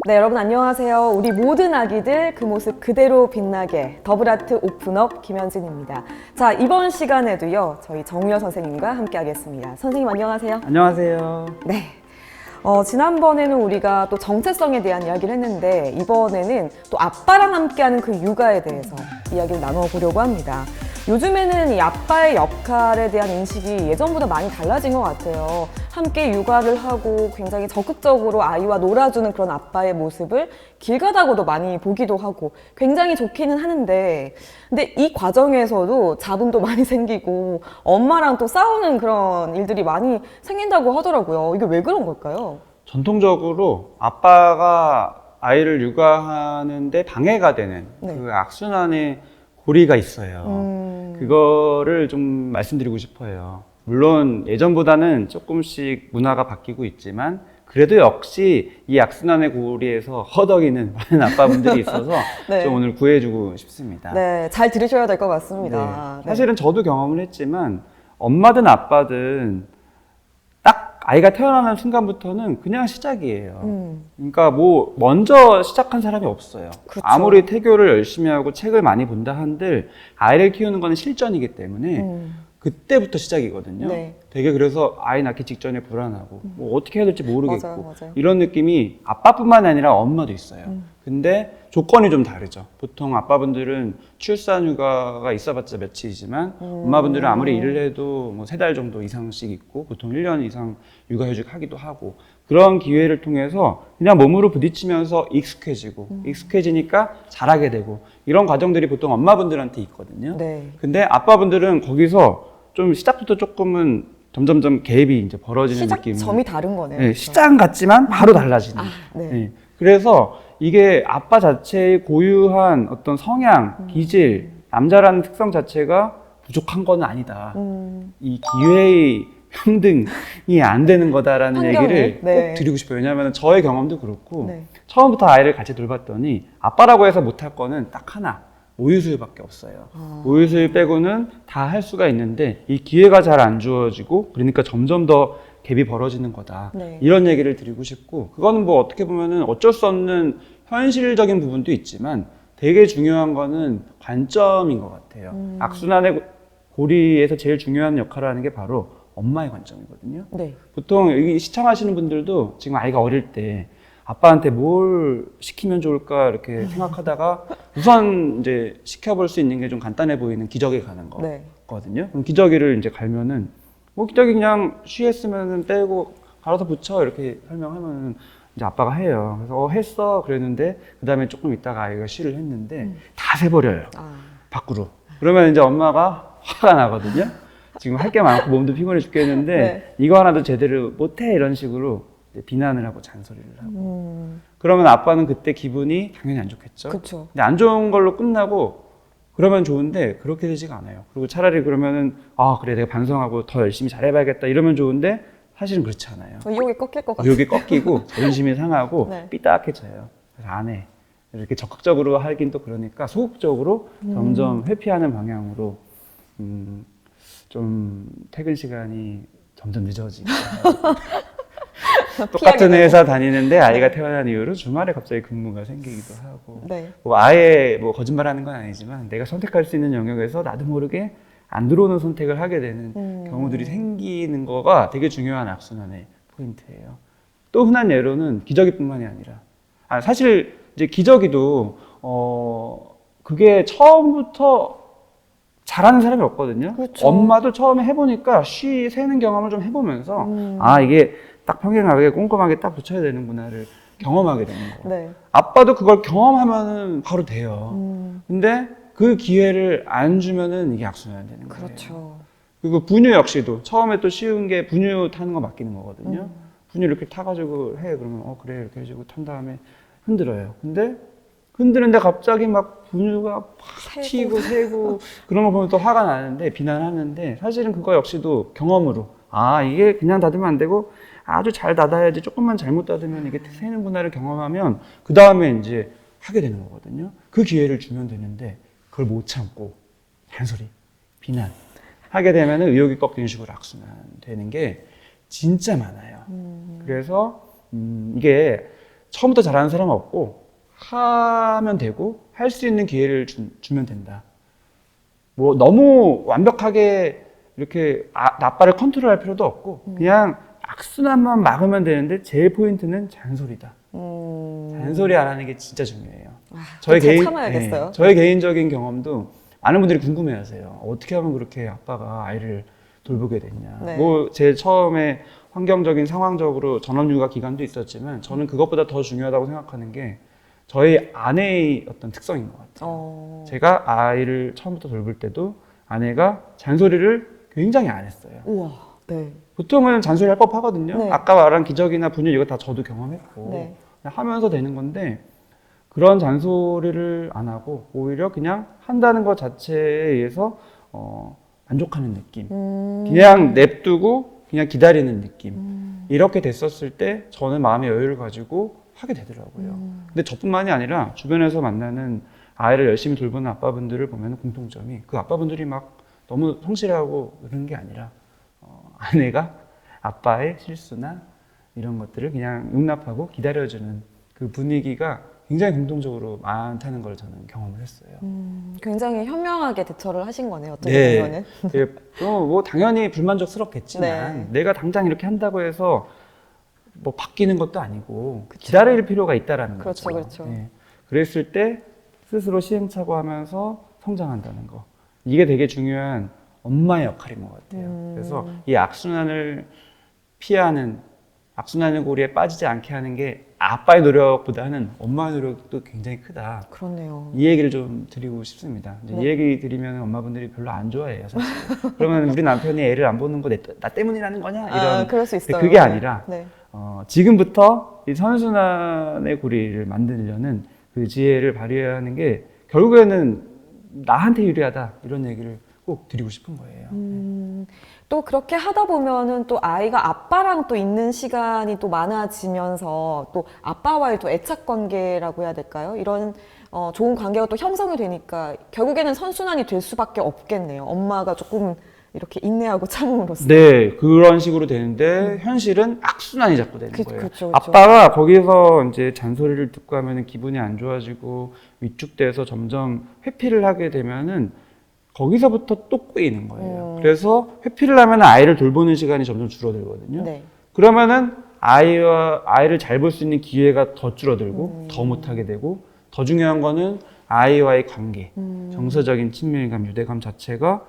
네, 여러분 안녕하세요. 우리 모든 아기들 그 모습 그대로 빛나게 더블아트 오픈업 김현진입니다. 자, 이번 시간에도요, 저희 정우여 선생님과 함께 하겠습니다. 선생님 안녕하세요. 안녕하세요. 네. 지난번에는 우리가 또 정체성에 대한 이야기를 했는데 이번에는 또 아빠랑 함께하는 그 육아에 대해서 이야기를 나눠보려고 합니다. 요즘에는 이 아빠의 역할에 대한 인식이 예전보다 많이 달라진 것 같아요. 함께 육아를 하고 굉장히 적극적으로 아이와 놀아주는 그런 아빠의 모습을 길 가다가도 많이 보기도 하고 굉장히 좋기는 하는데, 근데 이 과정에서도 잡음도 많이 생기고 엄마랑 또 싸우는 그런 일들이 많이 생긴다고 하더라고요. 이게 왜 그런 걸까요? 전통적으로 아빠가 아이를 육아하는데 방해가 되는 네. 그 악순환의 고리가 있어요. 그거를 좀 말씀드리고 싶어요. 물론 예전보다는 조금씩 문화가 바뀌고 있지만 그래도 역시 이 악순환의 고리에서 허덕이는 많은 아빠분들이 있어서 네. 좀 오늘 구해주고 싶습니다. 네, 잘 들으셔야 될 것 같습니다. 네. 사실은 저도 경험을 했지만 엄마든 아빠든 딱 아이가 태어나는 순간부터는 그냥 시작이에요. 그러니까 뭐 먼저 시작한 사람이 없어요. 그렇죠. 아무리 태교를 열심히 하고 책을 많이 본다 한들 아이를 키우는 건 실전이기 때문에 그때부터 시작이거든요. 네. 되게 그래서 아이 낳기 직전에 불안하고 뭐 어떻게 해야 될지 모르겠고 맞아요. 이런 느낌이 아빠뿐만 아니라 엄마도 있어요. 근데 조건이 좀 다르죠. 보통 아빠분들은 출산 휴가가 있어봤자 며칠이지만 엄마분들은 아무리 일을 해도 뭐 3달 정도 이상씩 있고 보통 1년 이상 육아휴직 하기도 하고 그런 기회를 통해서 그냥 몸으로 부딪히면서 익숙해지니까 잘하게 되고 이런 과정들이 보통 엄마분들한테 있거든요. 네. 근데 아빠분들은 거기서 좀 시작부터 조금은 점점점 갭이 이제 벌어지는 느낌. 시작점이 다른 거네요. 네, 그렇죠? 시장 같지만 바로 달라지는. 네. 네. 그래서 이게 아빠 자체의 고유한 어떤 성향, 기질, 남자라는 특성 자체가 부족한 건 아니다. 이 기회의 평등이 안 되는 거다라는 환경이? 얘기를 네. 꼭 드리고 싶어요. 왜냐하면 저의 경험도 그렇고 네. 처음부터 아이를 같이 돌봤더니 아빠라고 해서 못할 거는 딱 하나. 모유수유밖에 없어요. 모유수유 빼고는 다 할 수가 있는데 이 기회가 잘 안 주어지고 그러니까 점점 더 갭이 벌어지는 거다. 네. 이런 얘기를 드리고 싶고 그거는 뭐 어떻게 보면은 어쩔 수 없는 현실적인 부분도 있지만 되게 중요한 거는 관점인 것 같아요. 악순환의 고리에서 제일 중요한 역할을 하는 게 바로 엄마의 관점이거든요. 네. 보통 여기 시청하시는 분들도 지금 아이가 어릴 때 아빠한테 뭘 시키면 좋을까 이렇게 생각하다가 우선 이제 시켜볼 수 있는 게 좀 간단해 보이는 기저귀 가는 네. 거거든요. 그럼 기저귀를 이제 갈면은 뭐 기저귀 그냥 쉬했으면은 빼고 갈아서 붙여 이렇게 설명하면은 이제 아빠가 해요. 그래서 했어 그랬는데 그 다음에 조금 있다가 아이가 쉬를 했는데 다 새버려요. 밖으로. 그러면 이제 엄마가 화가 나거든요. 지금 할 게 많고 몸도 피곤해 죽겠는데 네. 이거 하나도 제대로 못해 이런 식으로 비난을 하고 잔소리를 하고 그러면 아빠는 그때 기분이 당연히 안 좋겠죠. 그렇죠. 근데 안 좋은 걸로 끝나고 그러면 좋은데 그렇게 되지가 않아요. 그리고 차라리 그러면은 아 그래 내가 반성하고 더 열심히 잘해봐야겠다 이러면 좋은데 사실은 그렇지 않아요. 의욕이 꺾일 것 같아요. 여기 꺾이고 자존심이 상하고 네. 삐딱해져요. 그래서 안 해. 이렇게 적극적으로 하긴 또 그러니까 소극적으로 점점 회피하는 방향으로 좀 퇴근 시간이 점점 늦어지고 똑같은 회사 다니는데 아이가 태어난 이후로 주말에 갑자기 근무가 생기기도 하고 네. 뭐 아예 뭐 거짓말하는 건 아니지만 내가 선택할 수 있는 영역에서 나도 모르게 안 들어오는 선택을 하게 되는 경우들이 생기는 거가 되게 중요한 악순환의 포인트예요. 또 흔한 예로는 기저귀뿐만이 아니라 사실 이제 기저귀도 그게 처음부터 잘하는 사람이 없거든요. 그렇죠. 엄마도 처음에 해보니까 쉬 세는 경험을 좀 해보면서 아 이게 딱 평행하게 꼼꼼하게 딱 붙여야 되는구나를 경험하게 되는 거예요. 네. 아빠도 그걸 경험하면은 바로 돼요. 근데 그 기회를 안 주면은 이게 악순환이 되는 거예요. 그렇죠. 그리고 분유 역시도 처음에 또 쉬운 게 분유 타는 거 맡기는 거거든요. 분유 이렇게 타가지고 해 그러면 그래 이렇게 해주고 탄 다음에 흔들어요. 근데 흔드는데 갑자기 막 분유가 팍 튀고 새고 그런 거 보면 또 화가 나는데 비난하는데 사실은 그거 역시도 경험으로 아 이게 그냥 닫으면 안 되고 아주 잘 닫아야지 조금만 잘못 닫으면 이게 새는구나를 경험하면 그 다음에 이제 하게 되는 거거든요. 그 기회를 주면 되는데 그걸 못 참고 잔소리, 비난 하게 되면 의욕이 꺾이는 식으로 악순환 되는 게 진짜 많아요. 그래서 이게 처음부터 잘하는 사람은 없고 하면 되고 할 수 있는 기회를 주면 된다. 뭐 너무 완벽하게 이렇게 아빠를 컨트롤할 필요도 없고 그냥 악순환만 막으면 되는데 제일 포인트는 잔소리다. 잔소리 안 하는 게 진짜 중요해요. 참아야겠어요. 저의 개인적인 경험도 많은 분들이 궁금해하세요. 어떻게 하면 그렇게 아빠가 아이를 돌보게 됐냐. 네. 뭐 제 처음에 환경적인 상황적으로 전업육아 기간도 있었지만 저는 그것보다 더 중요하다고 생각하는 게 저희 아내의 어떤 특성인 것 같아요. 제가 아이를 처음부터 돌볼 때도 아내가 잔소리를 굉장히 안 했어요. 우와, 네. 보통은 잔소리 할 법하거든요. 네. 아까 말한 기저귀나 분유 이거 다 저도 경험했고 네. 그냥 하면서 되는 건데 그런 잔소리를 안 하고 오히려 그냥 한다는 것 자체에 의해서 만족하는 느낌. 그냥 냅두고 그냥 기다리는 느낌. 이렇게 됐었을 때 저는 마음의 여유를 가지고 하게 되더라고요. 근데 저뿐만이 아니라 주변에서 만나는 아이를 열심히 돌보는 아빠분들을 보면 공통점이 그 아빠분들이 막 너무 성실하고 그런 게 아니라 아내가 아빠의 실수나 이런 것들을 그냥 용납하고 기다려주는 그 분위기가 굉장히 공통적으로 많다는 걸 저는 경험을 했어요. 굉장히 현명하게 대처를 하신 거네요. 어떻게 보면은. 뭐 당연히 불만족스럽겠지만 네. 내가 당장 이렇게 한다고 해서 뭐 바뀌는 것도 아니고 그쵸. 기다릴 필요가 있다라는 그렇죠, 거죠. 그렇죠. 네. 그랬을 때 스스로 시행착오하면서 성장한다는 거. 이게 되게 중요한 엄마의 역할인 것 같아요. 그래서 이 악순환을 피하는 악순환의 고리에 빠지지 않게 하는 게 아빠의 노력보다는 엄마의 노력도 굉장히 크다. 그렇네요. 이 얘기를 좀 드리고 싶습니다. 이제 이 얘기 드리면 엄마분들이 별로 안 좋아해요, 사실. 그러면 우리 남편이 애를 안 보는 거 나 때문이라는 거냐? 이런. 그럴 수 있어요. 그게 아니라 네. 지금부터 이 선순환의 고리를 만들려는 그 지혜를 발휘하는 게 결국에는 나한테 유리하다 이런 얘기를 꼭 드리고 싶은 거예요. 또 그렇게 하다 보면은 또 아이가 아빠랑 또 있는 시간이 또 많아지면서 또 아빠와의 또 애착 관계라고 해야 될까요? 이런 좋은 관계가 또 형성이 되니까 결국에는 선순환이 될 수밖에 없겠네요. 엄마가 조금 이렇게 인내하고 참음으로써. 네, 그런 식으로 되는데 현실은 악순환이 자꾸 되는 거예요. 그렇죠. 아빠가 거기서 이제 잔소리를 듣고 하면은 기분이 안 좋아지고 위축돼서 점점 회피를 하게 되면은 거기서부터 또 꼬이는 거예요. 그래서 회피를 하면 아이를 돌보는 시간이 점점 줄어들거든요. 네. 그러면은 아이를 잘 볼 수 있는 기회가 더 줄어들고 더 못하게 되고 더 중요한 거는 아이와의 관계, 정서적인 친밀감, 유대감 자체가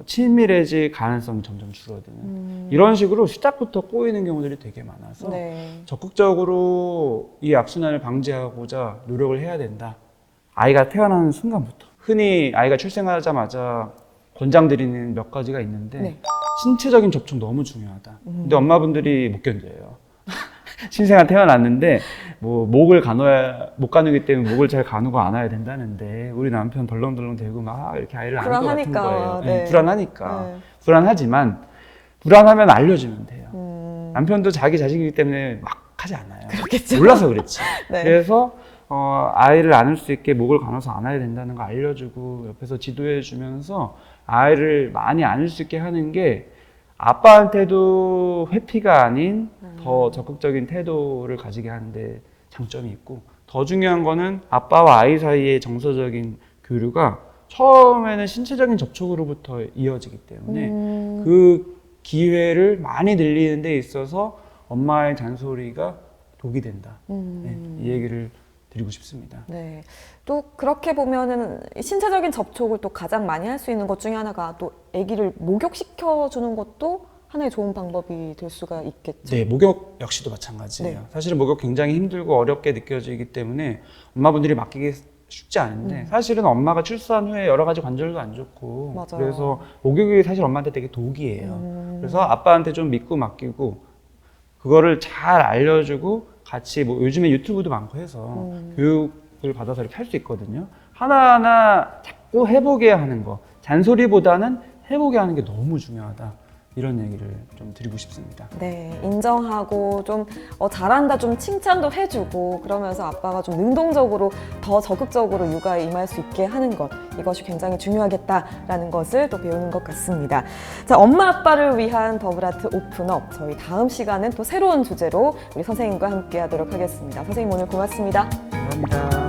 친밀해질 가능성이 점점 줄어드는 이런 식으로 시작부터 꼬이는 경우들이 되게 많아서 네. 적극적으로 이 악순환을 방지하고자 노력을 해야 된다. 아이가 태어나는 순간부터 흔히 아이가 출생하자마자 권장드리는 몇 가지가 있는데 네. 신체적인 접촉 너무 중요하다. 근데 엄마분들이 못 견뎌요. 신생아 태어났는데 뭐 목을 못 가누기 때문에 목을 잘 가누고 안아야 된다는데 우리 남편 덜렁덜렁 대고 막 이렇게 아이를 안을 것 같은 거예요. 네. 불안하니까. 네. 불안하지만 불안하면 알려주면 돼요. 남편도 자기 자식이기 때문에 막 하지 않아요. 그렇겠죠. 몰라서 그렇지. 네. 그래서 아이를 안을 수 있게 목을 가눠서 안아야 된다는 거 알려주고 옆에서 지도해 주면서 아이를 많이 안을 수 있게 하는 게 아빠한테도 회피가 아닌 더 적극적인 태도를 가지게 하는데 장점이 있고 더 중요한 거는 아빠와 아이 사이의 정서적인 교류가 처음에는 신체적인 접촉으로부터 이어지기 때문에 그 기회를 많이 늘리는 데 있어서 엄마의 잔소리가 독이 된다. 네, 이 얘기를 드리고 싶습니다. 네. 또 그렇게 보면은 신체적인 접촉을 또 가장 많이 할 수 있는 것 중에 하나가 또 아기를 목욕시켜 주는 것도 하나의 좋은 방법이 될 수가 있겠죠. 네, 목욕 역시도 마찬가지예요. 네. 사실은 목욕 굉장히 힘들고 어렵게 느껴지기 때문에 엄마분들이 맡기기 쉽지 않은데 사실은 엄마가 출산 후에 여러 가지 관절도 안 좋고 맞아요. 그래서 목욕이 사실 엄마한테 되게 독이에요. 그래서 아빠한테 좀 믿고 맡기고 그거를 잘 알려주고 같이 뭐 요즘에 유튜브도 많고 해서 교육을 받아서 이렇게 할 수 있거든요. 하나하나 자꾸 해보게 하는 거. 잔소리보다는 해보게 하는 게 너무 중요하다. 이런 얘기를 좀 드리고 싶습니다. 네, 인정하고 좀 잘한다 좀 칭찬도 해주고 그러면서 아빠가 좀 능동적으로 더 적극적으로 육아에 임할 수 있게 하는 것 이것이 굉장히 중요하겠다라는 것을 또 배우는 것 같습니다. 자, 엄마 아빠를 위한 버블아트 오픈업 저희 다음 시간은 또 새로운 주제로 우리 선생님과 함께 하도록 하겠습니다. 선생님 오늘 고맙습니다. 감사합니다.